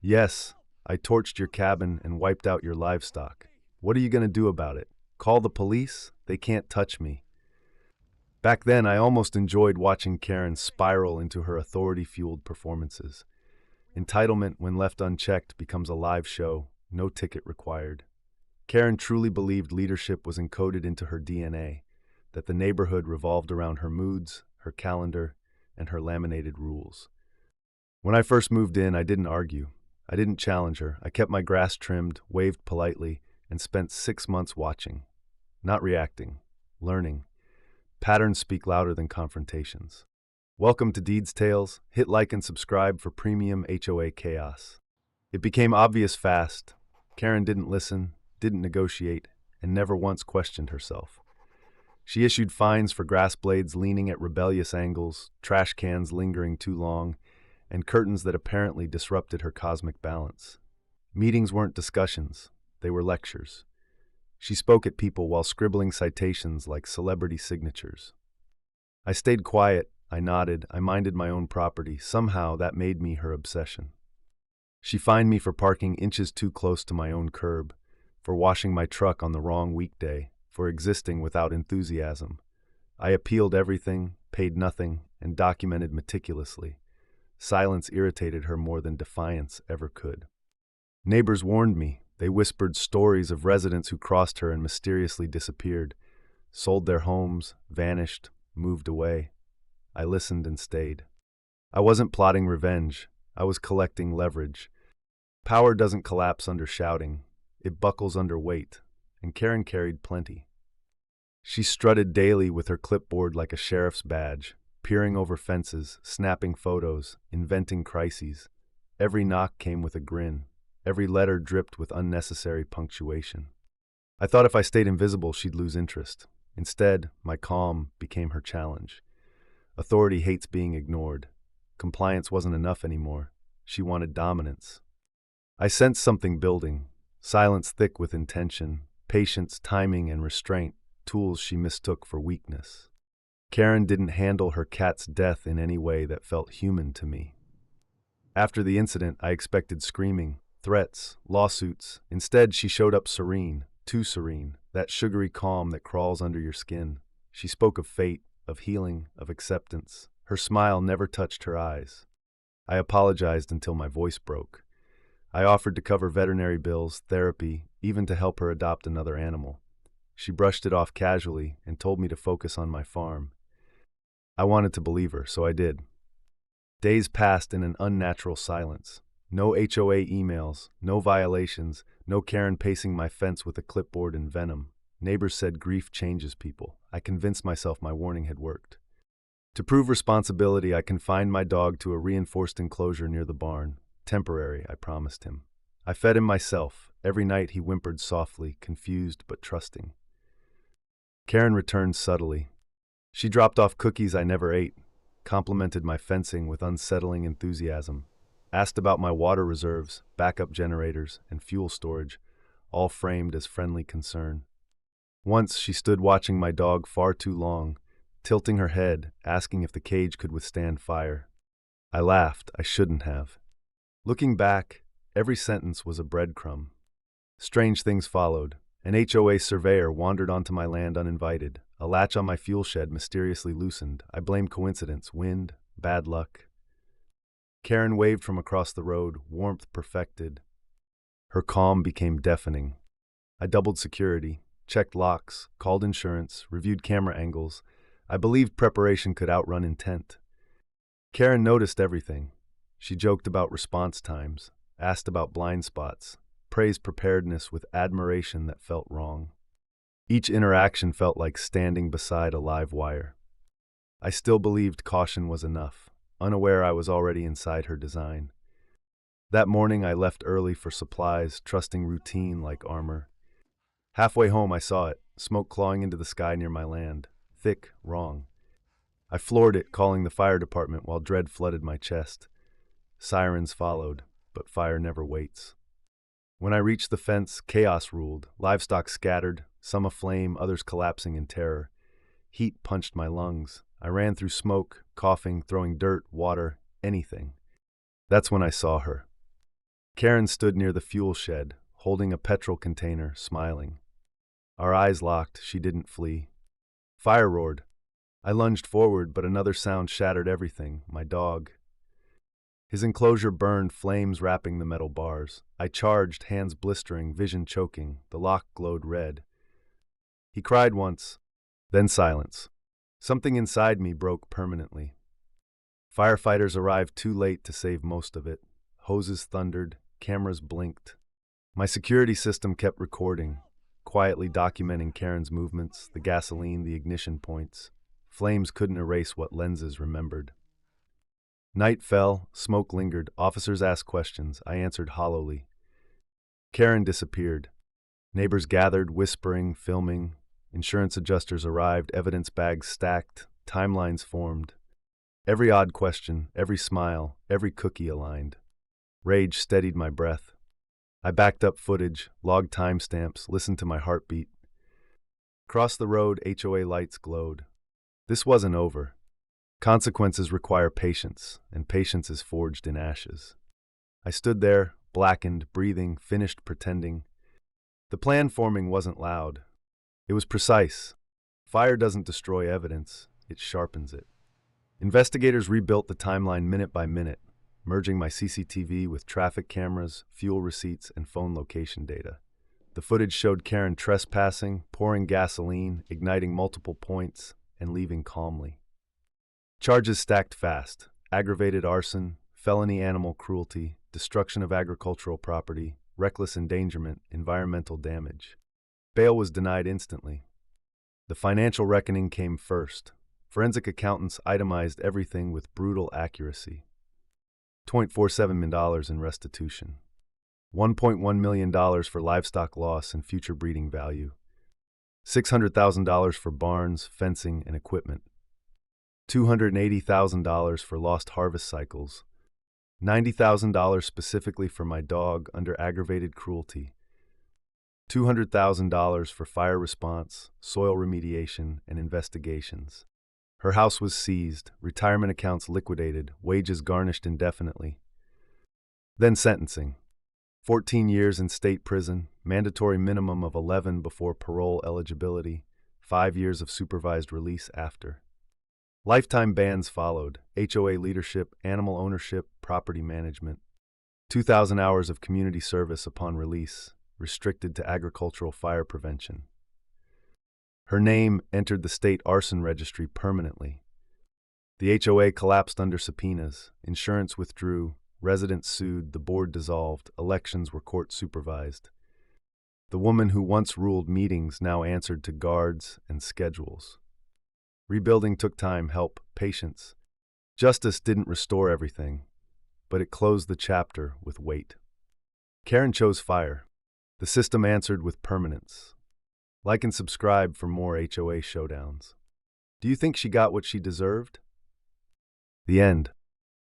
Yes, I torched your cabin and wiped out your livestock. What are you going to do about it? Call the police? They can't touch me. Back then, I almost enjoyed watching Karen spiral into her authority-fueled performances. Entitlement, when left unchecked, becomes a live show, no ticket required. Karen truly believed leadership was encoded into her DNA, that the neighborhood revolved around her moods, her calendar, and her laminated rules. When I first moved in, I didn't argue. I didn't challenge her. I kept my grass trimmed, waved politely, and spent 6 months watching. Not reacting, learning. Patterns speak louder than confrontations. Welcome to Deeds Tales. Hit like and subscribe for premium HOA chaos. It became obvious fast. Karen didn't listen, didn't negotiate, and never once questioned herself. She issued fines for grass blades leaning at rebellious angles, trash cans lingering too long, and curtains that apparently disrupted her cosmic balance. Meetings weren't discussions, they were lectures. She spoke at people while scribbling citations like celebrity signatures. I stayed quiet, I nodded, I minded my own property. Somehow that made me her obsession. She fined me for parking inches too close to my own curb, for washing my truck on the wrong weekday, for existing without enthusiasm. I appealed everything, paid nothing, and documented meticulously. Silence irritated her more than defiance ever could. Neighbors warned me. They whispered stories of residents who crossed her and mysteriously disappeared, sold their homes, vanished, moved away. I listened and stayed. I wasn't plotting revenge. I was collecting leverage. Power doesn't collapse under shouting. It buckles under weight, and Karen carried plenty. She strutted daily with her clipboard like a sheriff's badge, peering over fences, snapping photos, inventing crises. Every knock came with a grin. Every letter dripped with unnecessary punctuation. I thought if I stayed invisible, she'd lose interest. Instead, my calm became her challenge. Authority hates being ignored. Compliance wasn't enough anymore. She wanted dominance. I sensed something building, silence thick with intention, patience, timing, and restraint, tools she mistook for weakness. Karen didn't handle her cat's death in any way that felt human to me. After the incident, I expected screaming, threats, lawsuits. Instead, she showed up serene, too serene, that sugary calm that crawls under your skin. She spoke of fate, of healing, of acceptance. Her smile never touched her eyes. I apologized until my voice broke. I offered to cover veterinary bills, therapy, even to help her adopt another animal. She brushed it off casually and told me to focus on my farm. I wanted to believe her, so I did. Days passed in an unnatural silence. No HOA emails, no violations, no Karen pacing my fence with a clipboard and venom. Neighbors said grief changes people. I convinced myself my warning had worked. To prove responsibility, I confined my dog to a reinforced enclosure near the barn. Temporary, I promised him. I fed him myself. Every night he whimpered softly, confused but trusting. Karen returned subtly. She dropped off cookies I never ate, complimented my fencing with unsettling enthusiasm, asked about my water reserves, backup generators, and fuel storage, all framed as friendly concern. Once she stood watching my dog far too long, tilting her head, asking if the cage could withstand fire. I laughed. I shouldn't have. Looking back, every sentence was a breadcrumb. Strange things followed. An HOA surveyor wandered onto my land uninvited. A latch on my fuel shed mysteriously loosened. I blamed coincidence, wind, bad luck. Karen waved from across the road, warmth perfected. Her calm became deafening. I doubled security, checked locks, called insurance, reviewed camera angles. I believed preparation could outrun intent. Karen noticed everything. She joked about response times, asked about blind spots, praised preparedness with admiration that felt wrong. Each interaction felt like standing beside a live wire. I still believed caution was enough, unaware I was already inside her design. That morning I left early for supplies, trusting routine like armor. Halfway home I saw it, smoke clawing into the sky near my land. Thick, wrong. I floored it, calling the fire department while dread flooded my chest. Sirens followed, but fire never waits. When I reached the fence, chaos ruled. Livestock scattered, some aflame, others collapsing in terror. Heat punched my lungs. I ran through smoke, coughing, throwing dirt, water, anything. That's when I saw her. Karen stood near the fuel shed, holding a petrol container, smiling. Our eyes locked, she didn't flee. Fire roared. I lunged forward, but another sound shattered everything, my dog. His enclosure burned, flames wrapping the metal bars. I charged, hands blistering, vision choking. The lock glowed red. He cried once, then silence. Something inside me broke permanently. Firefighters arrived too late to save most of it. Hoses thundered, cameras blinked. My security system kept recording, quietly documenting Karen's movements, the gasoline, the ignition points. Flames couldn't erase what lenses remembered. Night fell, smoke lingered, officers asked questions. I answered hollowly. Karen disappeared. Neighbors gathered, whispering, filming. Insurance adjusters arrived, evidence bags stacked, timelines formed. Every odd question, every smile, every cookie aligned. Rage steadied my breath. I backed up footage, logged timestamps, listened to my heartbeat. Across the road, HOA lights glowed. This wasn't over. Consequences require patience, and patience is forged in ashes. I stood there, blackened, breathing, finished pretending. The plan forming wasn't loud. It was precise. Fire doesn't destroy evidence, it sharpens it. Investigators rebuilt the timeline minute by minute, merging my CCTV with traffic cameras, fuel receipts, and phone location data. The footage showed Karen trespassing, pouring gasoline, igniting multiple points, and leaving calmly. Charges stacked fast: aggravated arson, felony animal cruelty, destruction of agricultural property, reckless endangerment, environmental damage. Bail was denied instantly. The financial reckoning came first. Forensic accountants itemized everything with brutal accuracy. $0.47 million in restitution. $1.1 million for livestock loss and future breeding value. $600,000 for barns, fencing, and equipment. $280,000 for lost harvest cycles. $90,000 specifically for my dog under aggravated cruelty. $200,000 for fire response, soil remediation, and investigations. Her house was seized, retirement accounts liquidated, wages garnished indefinitely. Then sentencing. 14 years in state prison, mandatory minimum of 11 before parole eligibility, 5 years of supervised release after. Lifetime bans followed: HOA leadership, animal ownership, property management. 2,000 hours of community service upon release, restricted to agricultural fire prevention. Her name entered the state arson registry permanently. The HOA collapsed under subpoenas, insurance withdrew, residents sued, the board dissolved, elections were court-supervised. The woman who once ruled meetings now answered to guards and schedules. Rebuilding took time, help, patience. Justice didn't restore everything, but it closed the chapter with weight. Karen chose fire. The system answered with permanence. Like and subscribe for more HOA showdowns. Do you think she got what she deserved? The end.